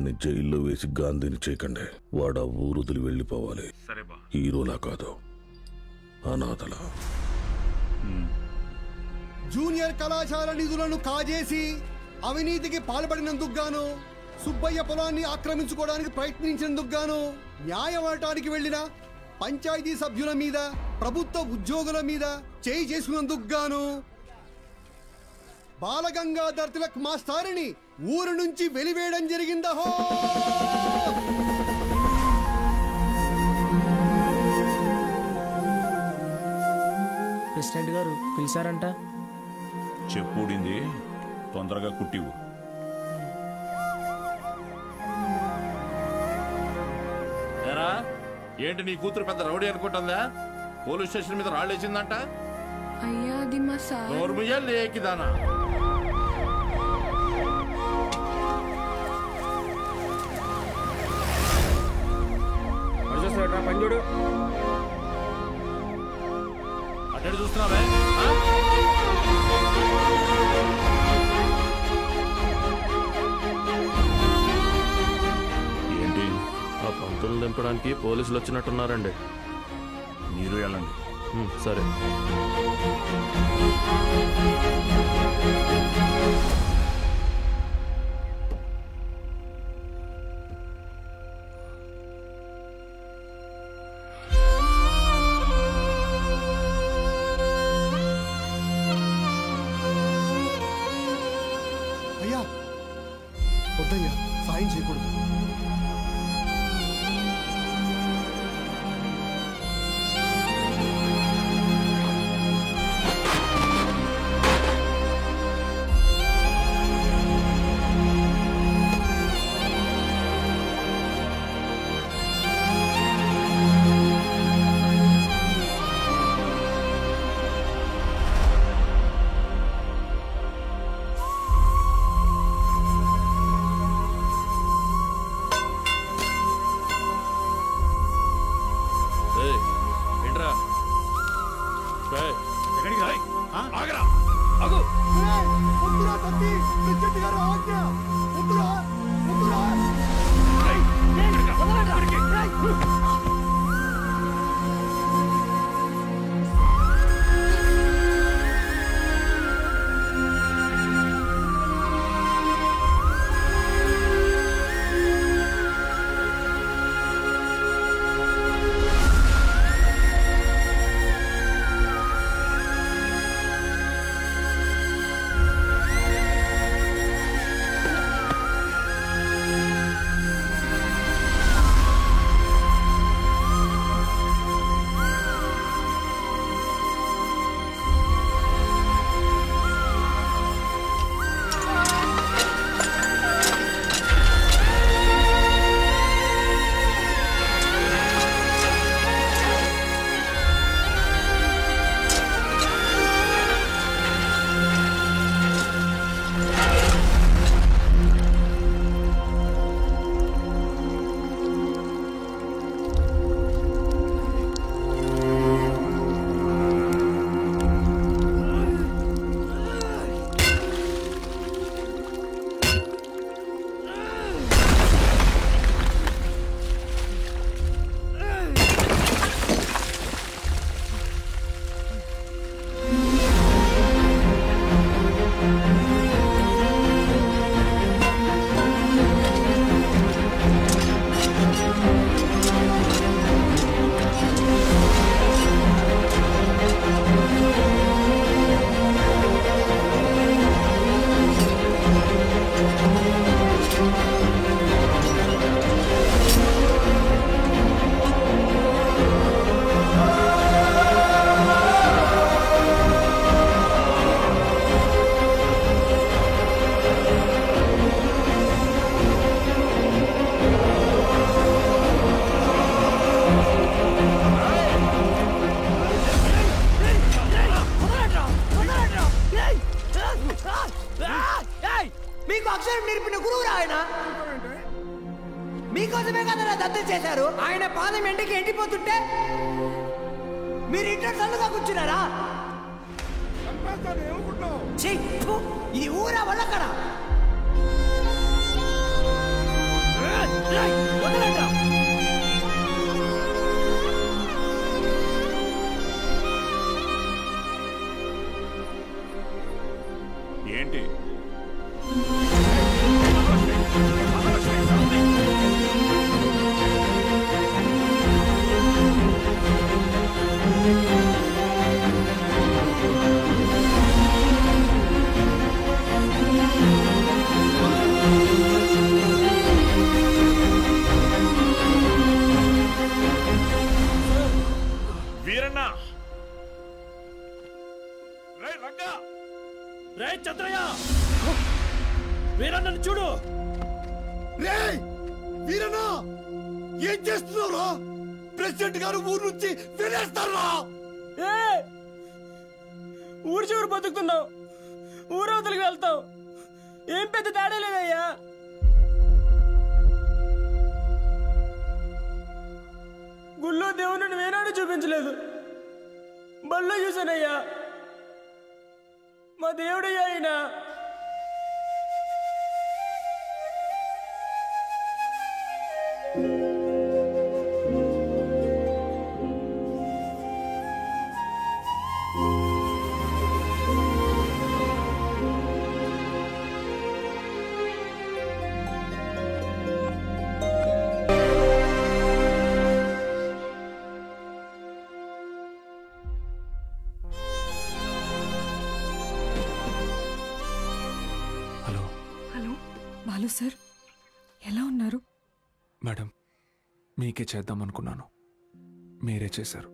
వాడిని జైల్లో వేసి గాంధీని చేయకండి. వాడు ఆ ఊరు వదిలి వెళ్ళిపోవాలి. హీరోలా కాదు, అనాథలా. జూనియర్ కళాశాల నిధులను కాజేసి అవినీతికి పాల్పడినందుకు గాను, సుబ్బయ్య పొలాన్ని ఆక్రమించుకోవడానికి ప్రయత్నించినందుకు గాను, న్యాయం అడటానికి వెళ్లిన పంచాయతీ సభ్యుల మీద, ప్రభుత్వ ఉద్యోగుల మీద చేయి చేసుకున్నందుకు గాను బాలగంగాధర్ తిలక్ మాస్టారిని ఊరు నుంచి వెలివేయడం జరిగిందహో. ప్రెసిడెంట్ గారు పిలిచారంట. చెప్పుడింది తొందరగా కుట్టివు. ఏంటి నీ కూతురు పెద్ద రౌడీ అనుకుంటుందా? పోలీస్ స్టేషన్ మీద రాళ్ళేసిందంట. అయ్యా అది మా సార్. నోర్మయ్యా లేకిదానా? పంజుడు అటు చూస్తున్నావే. ఏంటి ఆ పంతులు దింపడానికి పోలీసులు వచ్చినట్టున్నారండి. మీరు వెళ్ళండి. సరే. అయ్యా వద్దయ్యా, సాయం చేయకూడదు. మీకోసమే కదా దత్తత చేశారు. ఆయన పాదం ఎండకి ఎండిపోతుంటే మీరు ఇంట్లో చల్లగా కూర్చున్నారా? ఇది ఊరా వల్లకడా? ఏంటి వీరన్న రే రంగా రే చంద్రయ్య వీరన్నను చూడు రేయ్ వీరన్నా ఏం చేస్తున్నావురా? ప్రెసిడెంట్ గారు ఊరు నుంచి వెళ్ళేస్తారా? ఊరు చివరి బతుకుతున్నావు, ఊరవతలికి వెళ్తావు, ఏం పెద్ద తేడా లేదయ్యా. గుళ్ళో దేవుని వేనాడు చూపించలేదు, బళ్ళో చూసానయ్యా. మా దేవుడయ్యా ఆయన. బాలు సార్ ఎలా ఉన్నారు? మేడం, మీకే చేద్దాం అనుకున్నాను, మీరే చేశారు.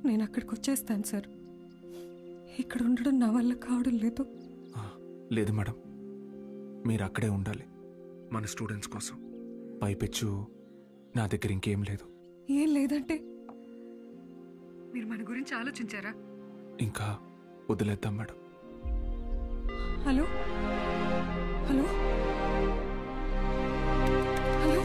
నేను అక్కడికి వచ్చేస్తాను సార్. ఇక్కడ ఉండడం నా వల్ల కావడం లేదు. లేదు మేడం, మీరు అక్కడే ఉండాలి మన స్టూడెంట్స్ కోసం. పైపెచ్చు నా దగ్గర ఇంకేం లేదు. ఏం లేదంటే మీరు మన గురించి ఆలోచించారా? ఇంకా వదిలేద్దాం మేడం. హలో హలో హలో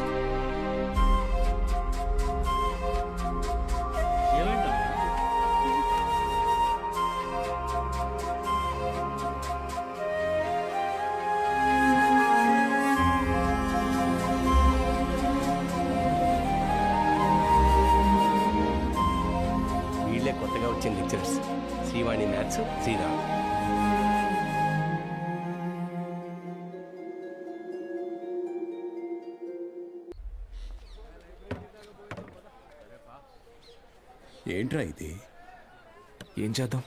వీళ్ళే కొత్తగా వచ్చిన లెక్చరర్స్, శ్రీవాణి మ్యాథ్స్, శ్రీరామ్. ఏంట్రా ఇది? ఏం చేద్దాం,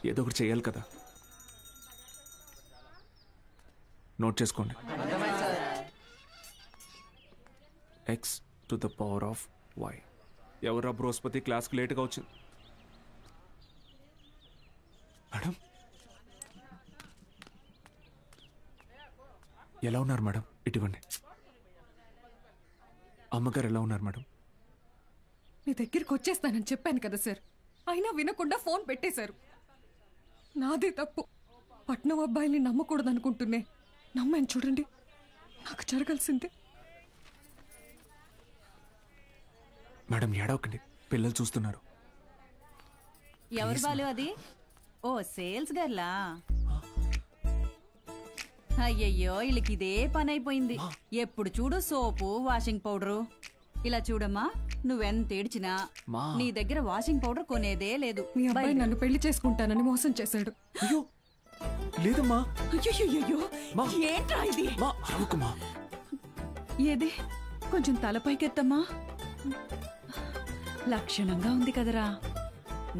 ఏదో ఒకటి చేయాలి కదా. నోట్ చేసుకోండి. x to the power of y. ఎవరా బృహస్పతి క్లాస్కి లేట్గా వచ్చింది? మేడం ఎలా ఉన్నారు మేడం? ఇటువంటి అమ్మగారు ఎలా ఉన్నారు మేడం? మీ దగ్గరికి వచ్చేస్తానని చెప్పాను కదా సార్, అయినా వినకుండా ఫోన్ పెట్టేశారు. నాదే తప్పు. పట్నం అబ్బాయిని నమ్మకూడదు అనుకుంటున్నే నమ్మాను. చూడండి, నాకు జరగాల్సిందే. మేడం ఏడవకండి, పిల్లలు చూస్తున్నారు. ఎవరు బాలు అది? ఓ సేల్స్ గర్లా? అయ్యయ్యో, వీళ్ళకి ఇదే పని అయిపోయింది. ఎప్పుడు చూడు సోపు, వాషింగ్ పౌడరు. ఇలా చూడమ్మా, నువ్వెంత ఏడ్చినా నీ దగ్గర వాషింగ్ పౌడర్ కొనేదే లేదు. మీ అబ్బాయి నన్ను పెళ్లి చేసుకుంటానని మోసం చేశాడు. అయ్యో లేదమ్మా. అయ్యో, ఏంట్రా ఇది? ఏది కొంచెం తలపైకెత్తమ్మా. లక్షణంగా ఉంది కదరా.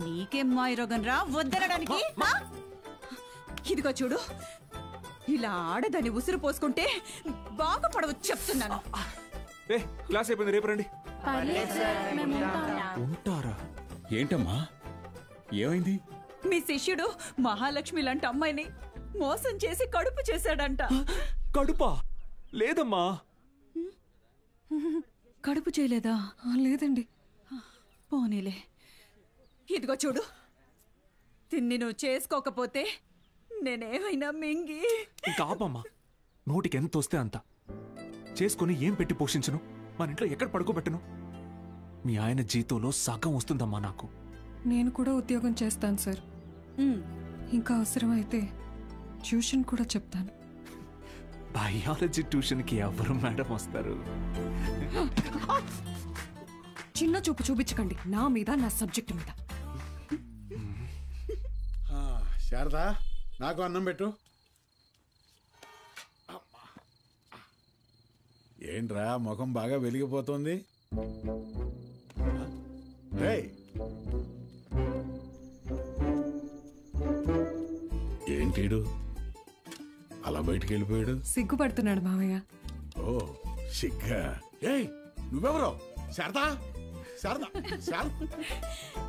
నీకేం మాయరోగం రా వద్దనడానికి? ఇదిగో చూడు, ఇలా ఆడదని ఉసురు పోసుకుంటే బాగుపడవచ్చు చెప్తున్నాను. క్లాస్ అయిపోయింది, రేపు రండి. ఉంటారా? ఏంటమ్మా ఏమైంది? మీ శిష్యుడు మహాలక్ష్మి లాంటి అమ్మాయిని మోసం చేసి కడుపు చేశాడంట. కడుపా? లేదమ్మా. కడుపు చేయలేదా? లేదండి. పోనీలే. ఇదిగో చూడు, తిన్ని నువ్వు చేసుకోకపోతే నేనేమైనా మింగి. ఇంకా ఆపమ్మా, నోటికి ఎంత వస్తే అంత చేసుకుని ఏం పెట్టి పోషించను? మన ఇంట్లో ఎక్కడ పడుకోబెట్టను? మీ ఆయన జీతంలో సగం వస్తుందమ్మా నాకు. నేను కూడా ఉద్యోగం చేస్తాను సార్. ఇంకా అవసరమైతే ట్యూషన్ కూడా చెప్తాను. బయాలజీ ట్యూషన్కి ఎవరు మేడం వస్తారు? చిన్న చూపు చూపించకండి నా మీద, నా సబ్జెక్ట్ మీద. శారదా, నాకు అన్నం పెట్టు. ఏంట్రా ముఖం బాగా వెలిగిపోతుంది? ఏంటీడు అలా బయటికి వెళ్ళిపోయాడు? సిగ్గుపడుతున్నాడు మావయ్య. ఓ సిగ్గా? ఏయ్ నువ్వెవరో? శారదా, శారదా,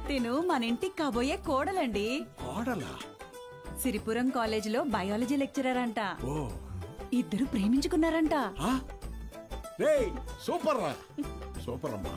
తిను మన ఇంటికి కాబోయే కోడలండి. కోడలా? సిరిపురం కాలేజీలో బయాలజీ లెక్చరర్ అంట. ఓ, ఇద్దరు ప్రేమించుకున్నారంట. సూపర్ రా, సూపర్ అమ్మా.